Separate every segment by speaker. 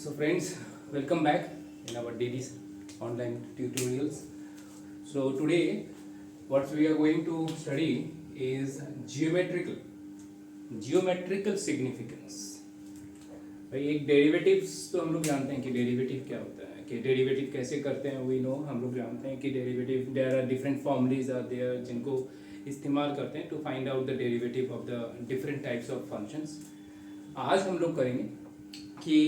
Speaker 1: So friends, welcome back in our daily online tutorials. So today what we are going to study is geometrical significance. भाई एक derivatives तो हम लोग जानते हैं कि डेरिवेटिव क्या होता है, कि डेरिवेटिव कैसे करते हैं वी नो, हम लोग जानते हैं कि derivative there are different formulas are there जिनको इस्तेमाल करते हैं to find out the derivative of the different types of functions. आज हम लोग करेंगे कि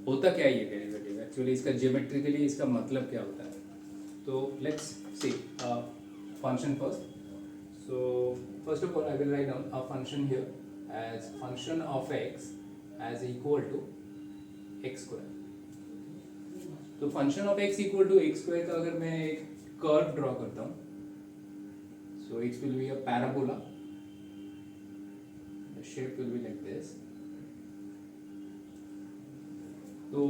Speaker 1: होता क्या है ये डेरिवेटिव, एक्चुअली इसका जियोमेट्रिकली इसका मतलब क्या होता है. तो let's see function first. So first of all I will write down a function here as function of x as equal to x square. तो function of x equal to x square का अगर मैं एक curve draw करता हूँ, so it will be a parabola. The shape will be like this. तो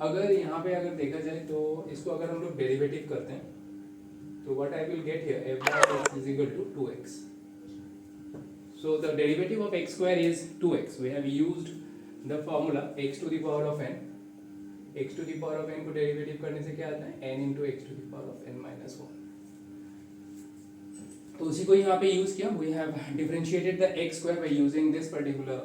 Speaker 1: अगर यहाँ पे अगर देखा जाए तो इसको अगर हम लोग डेरिवेटिव करते हैं तो what I will get here f of x is equal to 2x. So the derivative of x square is 2x. We have used the formula x to the power of n. x to the power of n को derivative करने से क्या आता है n into x to the power of n minus 1. तो उसी को यहाँ पे यूज किया. We have differentiated the x square by using this particular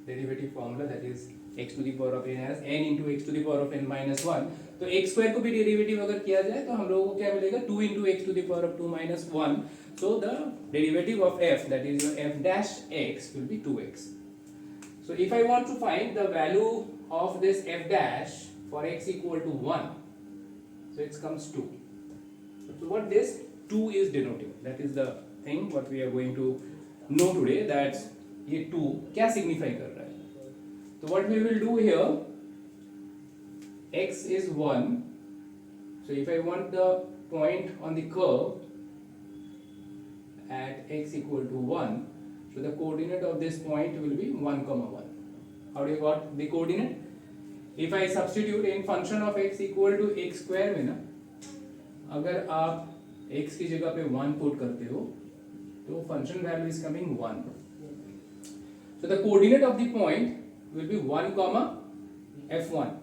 Speaker 1: derivative formula, that is x to the power of n as n into x to the power of n minus 1. तो x square को भी derivative अगर किया जाए तो हम लोगों को क्या मिलेगा 2 into x to the power of 2 minus 1. So the derivative of f, that is your f dash x, will be 2x. So if I want to find the value of this f dash for x equal to 1, so it comes 2. So what this 2 is denoting, that is the thing what we are going to know today, that ये 2 क्या signify कर रहा है. So what we will do here, x is 1. So if I want the point on the curve at x equal to 1, so the coordinate of this point will be 1 comma 1. How do you got the coordinate? If I substitute in function of x equal to x square में ना, अगर आप x की जगह पे 1 put करते हो तो function value is coming 1. So the coordinate of the point will be 1 comma f1.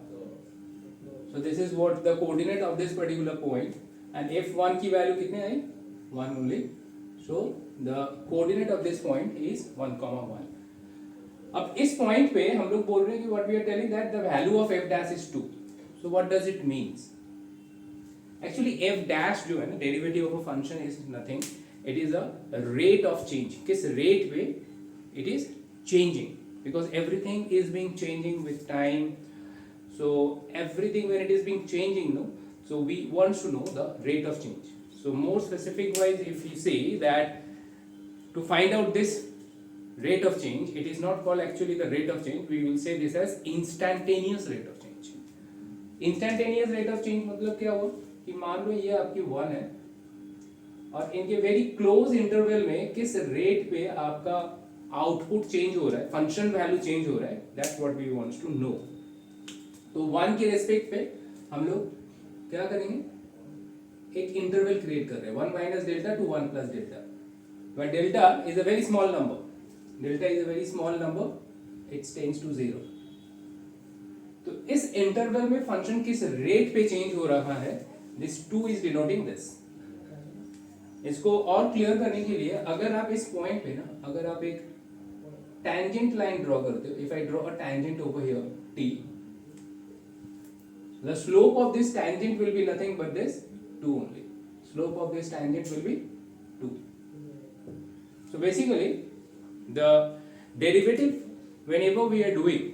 Speaker 1: So this is what the coordinate of this particular point, and f1 की value कितने आई 1 only. So the coordinate of this point is 1 comma 1. अब इस point पे हम लोग बोल रहे हैं कि what we are telling that the value of f dash is 2. So what does it means? Actually f dash जो है ना derivative of a function is nothing. It is a rate of change. किस rate पे it is changing, because everything is being changing with time. So everything when it is being changing, no, so we want to know the rate of change. So more specific wise, if you say that to find out this rate of change, it is not called actually the rate of change, we will say this as instantaneous rate of change. Instantaneous rate of change मतलब क्या हुआ कि मान लो ये आपकी 1 है और इनके वेरी क्लोज इंटरवल में किस रेट पे आपका आउटपुट चेंज हो रहा है, फंक्शन वैल्यू चेंज हो रहा है, that's what we wants to know. तो 1 के रेस्पेक्ट पे हम लोग क्या करेंगे, एक इंटरवल क्रिएट कर रहे हैं 1 minus delta to 1 plus delta. But delta is a very small number, delta is a very small number, it tends to 0. तो इस इंटरवल में फंक्शन किस रेट पे चेंज हो रहा है, दिस 2 इज डिनोटिंग दिस. इसको और क्लियर करने के लिए अगर आप इस पॉइंट पे ना, अगर आप एक tangent line draw करते हो, if I draw a tangent over here t, the slope of this tangent will be nothing but this 2 only. Slope of this tangent will be 2. So basically the derivative whenever we are doing,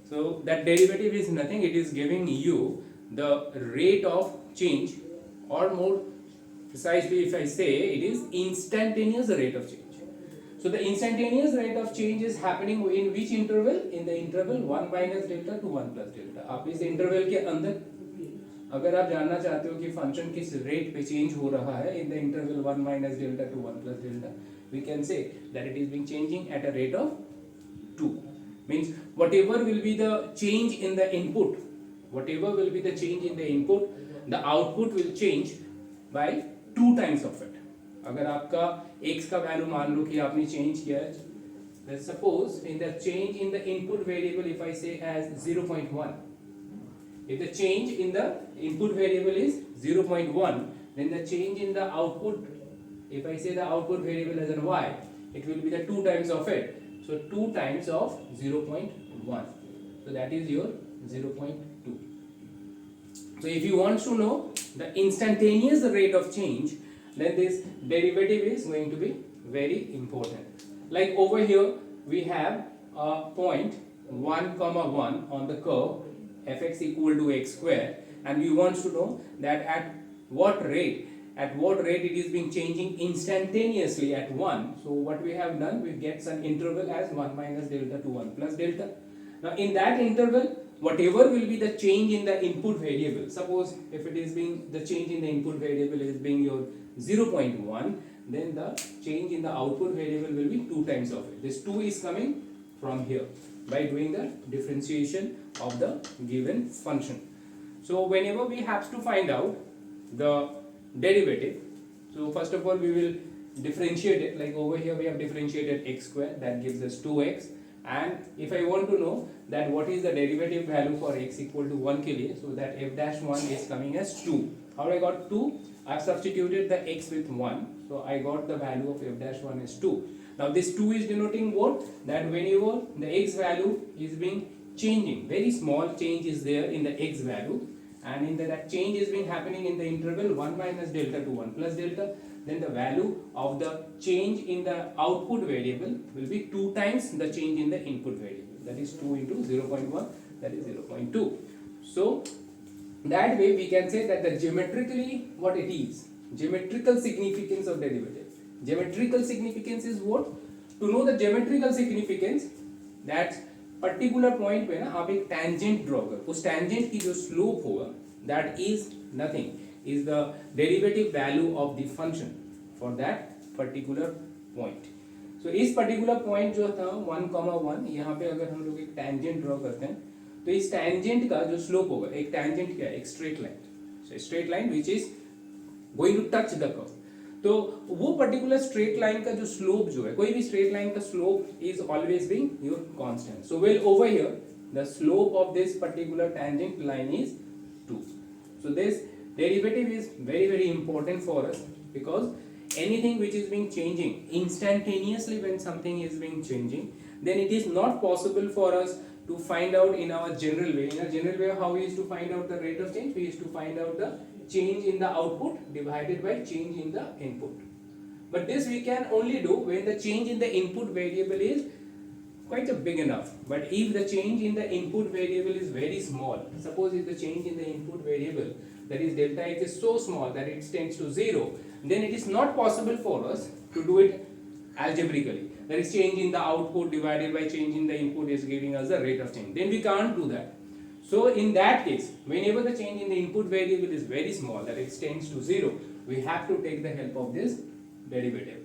Speaker 1: so that derivative is nothing, it is giving you the rate of change, or more precisely if I say it is instantaneous rate of change. So the instantaneous rate of change is happening in which interval? In the interval 1 minus delta to 1 plus delta. आप इस interval के अंदर अगर आप जानना चाहते हो कि फंक्शन किस रेट पे चेंज हो रहा है in the interval 1 minus delta to 1 plus delta, we can say that it is being changing at a rate of 2. Means whatever will be the change in the input, whatever will be the change in the input, the output will change by 2 times of it. अगर आपका x का value मान लो कि आपने change किया है, suppose in the change in the input variable if I से as 0.1, if the change in the input variable is 0.1, then the change in the output, if I say the output variable as an y, it will be the 2 times of it. So 2 times of 0.1. So that is your 0.2. So if you want to know the instantaneous rate of change, then this derivative is going to be very important. Like over here we have a point 1 comma 1 on the curve fx equal to x square, and we want to know that at what rate it is being changing instantaneously at 1. So what we have done, we get some interval as 1 minus delta to 1 plus delta. Now in that interval, whatever will be the change in the input variable, suppose if it is being the change in the input variable is being your 0.1, then the change in the output variable will be 2 times of it. This 2 is coming from here by doing the differentiation of the given function. So whenever we have to find out the derivative, so first of all we will differentiate it. Like over here we have differentiated x square, that gives us 2x, and if I want to know that what is the derivative value for x equal to 1 kilo, so that f dash 1 is coming as 2. How I got 2? I have substituted the x with 1, so I got the value of f dash 1 is 2. Now this 2 is denoting what? That whenever the x value is being changing, very small change is there in the x value, and in that change is being happening in the interval 1 minus delta to 1 plus delta, then the value of the change in the output variable will be 2 times the change in the input variable. That is 2 into 0.1, that is 0.2. So that way we can say that the geometrically what it is, geometrical significance of derivative. Geometrical significance is what? To know the geometrical significance, that particular point पे ना आप एक tangent draw करो, उस tangent की जो slope होगा that is nothing is the derivative value of the function for that particular point. So इस पर्टिकुलर पॉइंट जो था 1,1, यहाँ पे अगर हम लोग एक टेंजेंट ड्रॉ करते हैं तो इस टेंजेंट का जो स्लोप होगा, एक टेंजेंट क्या है, एक straight line, so straight line which is going to touch the curve. तो वो पर्टिकुलर स्ट्रेट लाइन का जो स्लोप जो है, कोई भी स्ट्रेट लाइन का slope is always being your constant. So well over here the slope of this particular tangent line is 2. So this derivative is very very important for us, because anything which is being changing instantaneously, when something is being changing, then it is not possible for us to find out in our general way. In a general way, how we used to find out the rate of change? We used to find out the change in the output divided by change in the input. But this we can only do when the change in the input variable is quite a big enough. But if the change in the input variable is very small, suppose if the change in the input variable, that is delta x, is so small that it tends to 0, then it is not possible for us to do it algebraically. That is, change in the output divided by change in the input is giving us the rate of change. Then we can't do that. So in that case, whenever the change in the input variable is very small, that it tends to 0, we have to take the help of this derivative.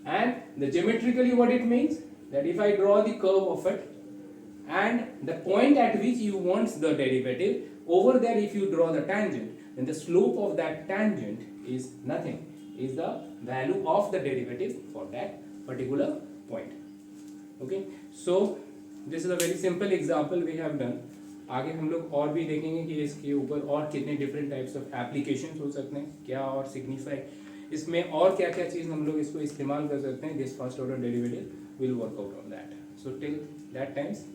Speaker 1: And the geometrically what it means, that if I draw the curve of it, and the point at which you want the derivative, over there if you draw the tangent, then the slope of that tangent is nothing, is the value of the derivative for that particular point. Okay, so this is a very simple example we have done. आगे हम लोग और भी देखेंगे कि इसके ऊपर और कितने डिफरेंट टाइप्स ऑफ एप्लीकेशंस हो सकते हैं, क्या और सिग्निफाई इसमें, और क्या क्या चीज़ हम लोग इसको इस्तेमाल कर सकते हैं. This first order derivative will work out on that. So till that times